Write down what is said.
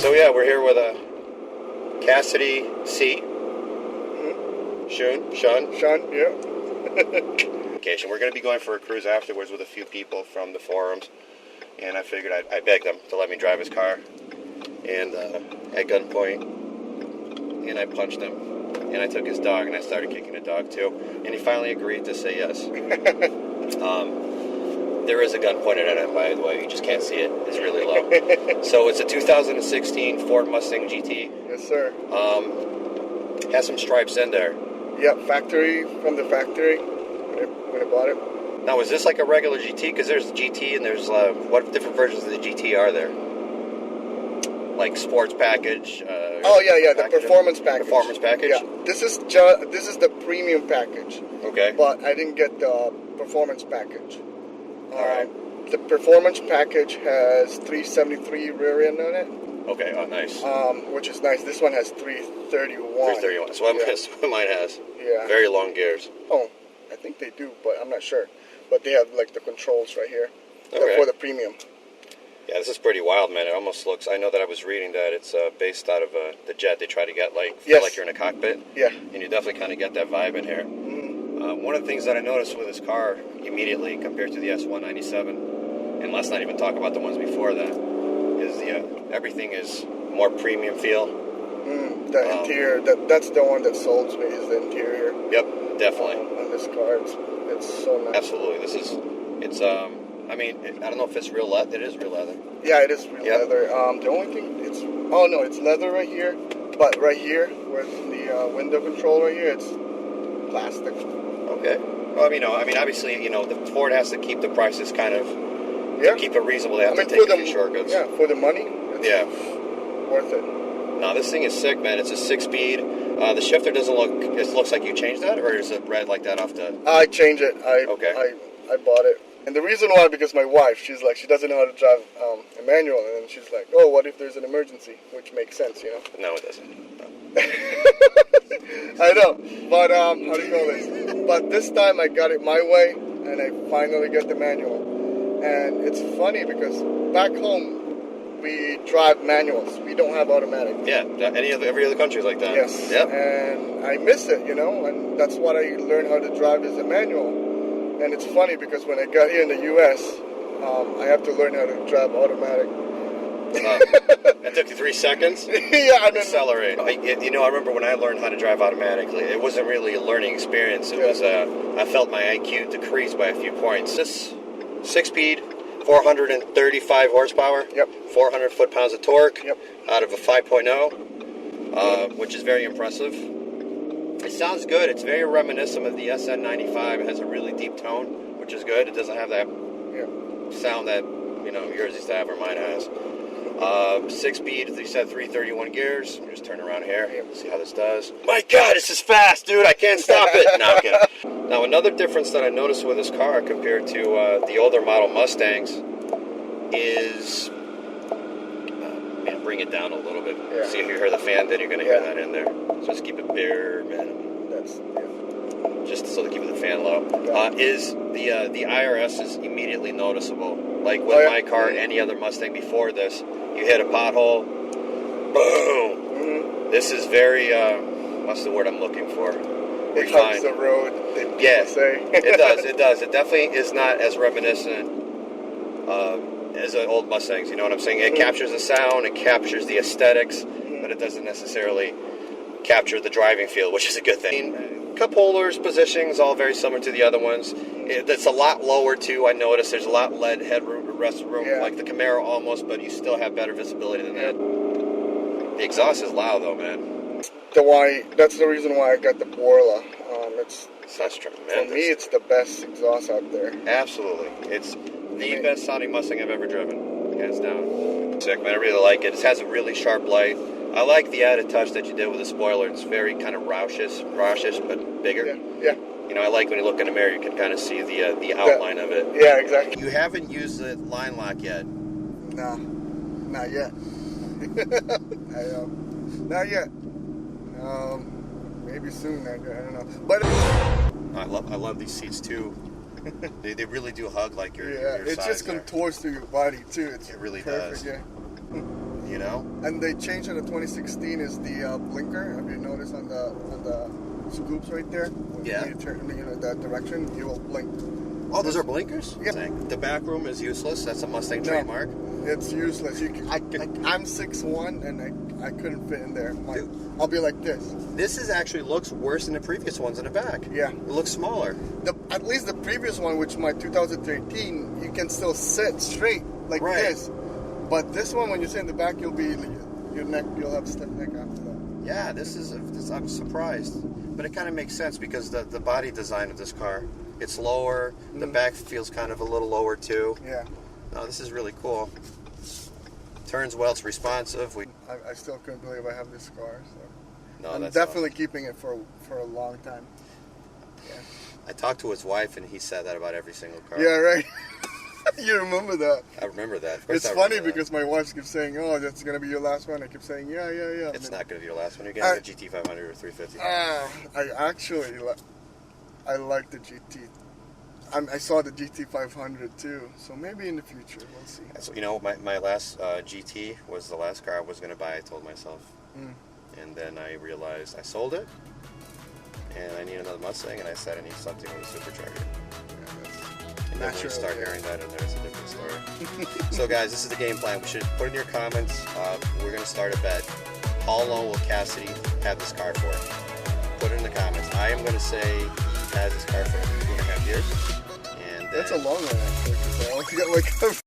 So yeah, we're here with a Cassidy C. Sean, yeah. Vacation. We're going to be going for a cruise afterwards with a few people from the forums, and I figured I begged them to let me drive his car, and at gunpoint, and I punched him, and I took his dog, and I started kicking the dog too, and he finally agreed to say yes. There is a gun pointed at him, by the way. You just can't see it. It's really low. So it's a 2016 Ford Mustang GT. Yes, sir. Has some stripes in there. Yep, from the factory when I bought it. Now, is this like a regular GT? Because there's GT and there's what different versions of the GT are there? Like sports package. The performance package. Performance package. Yeah, this is the premium package. Okay. But I didn't get the performance package. All right. The performance package has 373 rear end on it. Okay. Oh, nice. Which is nice. This one has 331. 331. So what mine has. Yeah. Very long gears. Oh, I think they do, but I'm not sure. But they have like the controls right here. Okay. For the premium. Yeah, this is pretty wild, man. It almost looks. I know that I was reading that it's based out of the jet. They try to get feel like you're in a cockpit. Yeah. And you definitely kind of get that vibe in here. Mm-hmm. One of the things that I noticed with this car immediately compared to the S197, and let's not even talk about the ones before that, is everything is more premium feel. The interior, that's the one that sold me, is the interior. Yep, definitely. On this car, it's so nice. Absolutely, it's I mean, I don't know if it's real leather. It is real leather. Yeah, it is real leather. The only thing it's leather right here, but right here where the window control right here, it's plastic. Okay. Well, I mean, obviously, the Ford has to keep the prices kind of to keep it reasonable. They have to take a few shortcuts. Yeah, for the money, it's worth it. No, this thing is sick, man. It's a 6-speed. The shifter doesn't look. It looks like you changed that, or is it red like that off the? I changed it. I bought it, and the reason why, because my wife, she doesn't know how to drive a manual, and she's like, oh, what if there's an emergency? Which makes sense, No, it doesn't. No. I know, but how do you call this? But this time I got it my way, and I finally got the manual. And it's funny because back home we drive manuals. We don't have automatic. Yeah, every other country is like that. Yes. Yep. And I miss it, and that's what I learned how to drive is a manual. And it's funny because when I got here in the U.S., I have to learn how to drive automatic. It took you 3 seconds? Yeah, I mean, accelerate. I remember when I learned how to drive automatically, it wasn't really a learning experience. It was, I felt my IQ decrease by a few points. This 6-speed, 435 horsepower, 400 foot-pounds of torque, out of a 5.0, which is very impressive. It sounds good. It's very reminiscent of the SN95. It has a really deep tone, which is good. It doesn't have that sound that, yours used to have or mine has. 6-speed, as you said, 331 gears. We'll just turn around here, see how this does. My God, this is fast, dude. I can't stop it. No, I'm kidding. Now, another difference that I noticed with this car compared to the older model Mustangs is... bring it down a little bit. Yeah. See if you hear the fan, then you're going to hear that in there. So just keep it bare minimum. Just so to keep the fan low. Is the IRS is immediately noticeable. Like with my car, any other Mustang before this, you hit a pothole, boom. Mm-hmm. This is very, what's the word I'm looking for? It hugs the road, say. It does. It definitely is not as reminiscent as the old Mustangs, you know what I'm saying? It captures the sound, it captures the aesthetics, but it doesn't necessarily capture the driving feel, which is a good thing. Cup holders, positionings, all very similar to the other ones. It's a lot lower too. I noticed there's a lot lead headroom, rest room, like the Camaro almost, but you still have better visibility than that. The exhaust is loud though, man. That's the reason why I got the Borla. That's tremendous. For me, it's the best exhaust out there. Absolutely, it's the best sounding Mustang I've ever driven, hands down. Sick, man. I really like it. It has a really sharp light. I like the added touch that you did with the spoiler. It's very kind of raucous, but bigger. Yeah. I like when you look in the mirror, you can kind of see the outline of it. Yeah, exactly. You haven't used the line lock yet? No, not yet. Not yet. Maybe soon. I don't know. But I love these seats too. They really do hug like your it just contours to your body too. It really perfect, does. Yeah. You know? And they changed in the 2016 is the blinker. Have you noticed on the scoops right there? Yeah. When you turn, that direction, you will blink. Oh, those are blinkers? Yeah. The back room is useless. That's a Mustang trademark. It's useless. I'm 6'1", and I couldn't fit in there. I'll be like this. This actually looks worse than the previous ones in the back. Yeah. It looks smaller. At least the previous one, which my 2013, you can still sit straight like this. But this one, when you sit in the back, you'll have stiff neck after that. Yeah, I'm surprised. But it kind of makes sense because the body design of this car, it's lower. The back feels kind of a little lower too. Yeah. No, this is really cool. Turns well, it's responsive. I still couldn't believe I have this car. So. I'm that's definitely awesome. keeping it for a long time. Yeah. I talked to his wife, and he said that about every single car. Yeah, right. You remember that? I remember that. Of course It's I funny remember because my wife keeps saying, "Oh, that's gonna be your last one." I keep saying, "Yeah." It's not going to be your last one. You're getting a GT 500 or 350. I like the GT. I saw the GT 500 too, so maybe in the future we'll see. So, you know, my last GT was the last car I was going to buy, I told myself. And then I realized I sold it, and I need another Mustang, and I said I need something with a supercharger. And then when you start hearing that, and there's a different story. So guys, this is the game plan. We should put in your comments. We're going to start a bet. How long will Cassidy have this car for? Put it in the comments. I am going to say he has this car for 2.5 years. And that's a long one actually, because I only got like